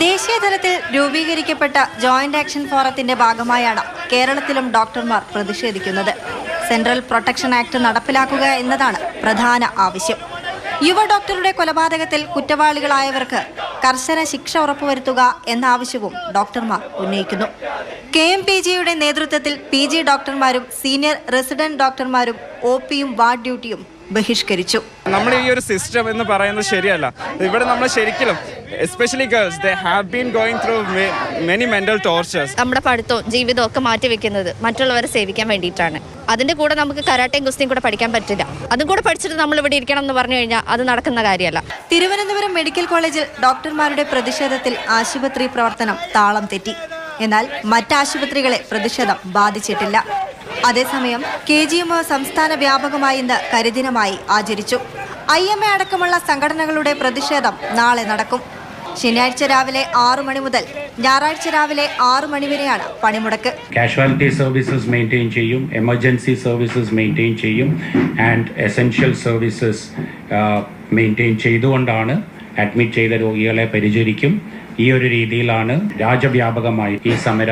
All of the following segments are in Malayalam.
ദേശീയ തലത്തിൽ രൂപീകരിക്കപ്പെട്ട ജോയിന്റ് ആക്ഷൻ ഫോറത്തിന്റെ ഭാഗമായാണ് കേരളത്തിലും ഡോക്ടർമാർ പ്രതിഷേധിക്കുന്നത്. സെൻട്രൽ പ്രൊട്ടക്ഷൻ ആക്ട് നടപ്പിലാക്കുക എന്നതാണ് പ്രധാന ആവശ്യം. യുവ ഡോക്ടറുടെ കൊലപാതകത്തിൽ കുറ്റവാളികളായവർക്ക് കർശന ശിക്ഷ ഉറപ്പുവരുത്തുക എന്ന ആവശ്യവും ഡോക്ടർമാർ ഉന്നയിക്കുന്നു. KMPGയുടെ നേതൃത്വത്തിൽ PG ഡോക്ടർമാരും സീനിയർ റെസിഡന്റ് ഡോക്ടർമാരും OPയും വാർഡ് ഡ്യൂട്ടിയും ബഹിഷ്കരിച്ചു. നമ്മൾ ഈ ഒരു സിസ്റ്റം എന്ന് പറയുന്നത് ശരിയല്ല. ഇവിടെ നമ്മൾ ശരിക്കും especially girls they have been going through many mental tortures. നമ്മുടെ പഠിത്തവും ജീവിതവും ഒക്കെ മാറ്റിവെക്കുന്നത് മറ്റുള്ളവരെ സേവിക്കാൻ വേണ്ടിയിട്ടാണ്. അതിന്റെ കൂടെ നമുക്ക് കരാട്ടയും ഗുസ്തിയും കൂടെ പഠിക്കാൻ പറ്റില്ല. അതും കൂടെ പഠിച്ചിട്ട് നമ്മൾ ഇവിടെ ഇരിക്കണം എന്ന് പറഞ്ഞു കഴിഞ്ഞാൽ അത് നടക്കുന്ന കാര്യമല്ല. തിരുവനന്തപുരം മെഡിക്കൽ കോളേജിൽ ഡോക്ടർമാരുടെ പ്രതിഷേധത്തിൽ ആശുപത്രി പ്രവർത്തനം താളം തെറ്റി. എന്നാൽ മറ്റാശുപത്രികളെ പ്രതിഷേധം ബാധിച്ചിട്ടില്ല. അതേസമയം KGMO സംസ്ഥാന വ്യാപകമായി ഇന്ന് കരിദിനമായി ആചരിച്ചു. IMA അടക്കമുള്ള സംഘടനകളുടെ പ്രതിഷേധം നാളെ നടക്കും. ശനിയാഴ്ച രാവിലെ 6 മണി മുതൽ ഞായറാഴ്ച രാവിലെ 6 മണി വരെയാണ് പണിമുടക്ക്. കാഷ്വാലിറ്റി സർവീസസ് മെയിൻറ്റെയിൻ ചെയ്യും, എമർജൻസി സർവീസസ് മെയിൻറ്റെയിൻ ചെയ്യും, ആൻഡ് എസെൻഷ്യൽ സർവീസസ് മെയിൻറ്റെയിൻ ചെയ്തുകൊണ്ടാണ് അഡ്മിറ്റ് ചെയ്ത രോഗികളെ പരിചരിക്കും. ഈ ഒരു രീതിയിലാണ് രാജ്യവ്യാപകമായി ഈ സമര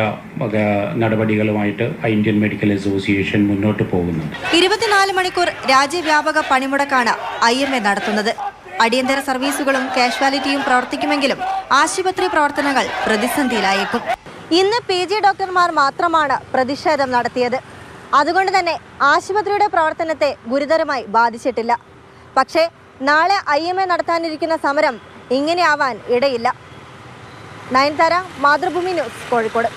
നടപടികളുമായിട്ട് ഇന്ത്യൻ മെഡിക്കൽ അസോസിയേഷൻ മുന്നോട്ട് പോകുന്നത്. 24 മണിക്കൂർ രാജ്യവ്യാപക പണിമുടക്കാണ് IMA നടത്തുന്നത്. അടിയന്തര സർവീസുകളും കാഷ്വാലിറ്റിയും പ്രവർത്തിക്കുമെങ്കിലും ആശുപത്രി പ്രവർത്തനങ്ങൾ പ്രതിസന്ധിയിലായേക്കും. ഇന്ന് PG ഡോക്ടർമാർ മാത്രമാണ് പ്രതിഷേധം നടത്തിയത്. അതുകൊണ്ട് തന്നെ ആശുപത്രിയുടെ പ്രവർത്തനത്തെ ഗുരുതരമായി ബാധിച്ചിട്ടില്ല. പക്ഷേ നാളെ IMA നടത്താനിരിക്കുന്ന സമരം ഇങ്ങനെയാവാൻ ഇടയില്ല. നയൻതാര, മാതൃഭൂമി ന്യൂസ്, കോഴിക്കോട്.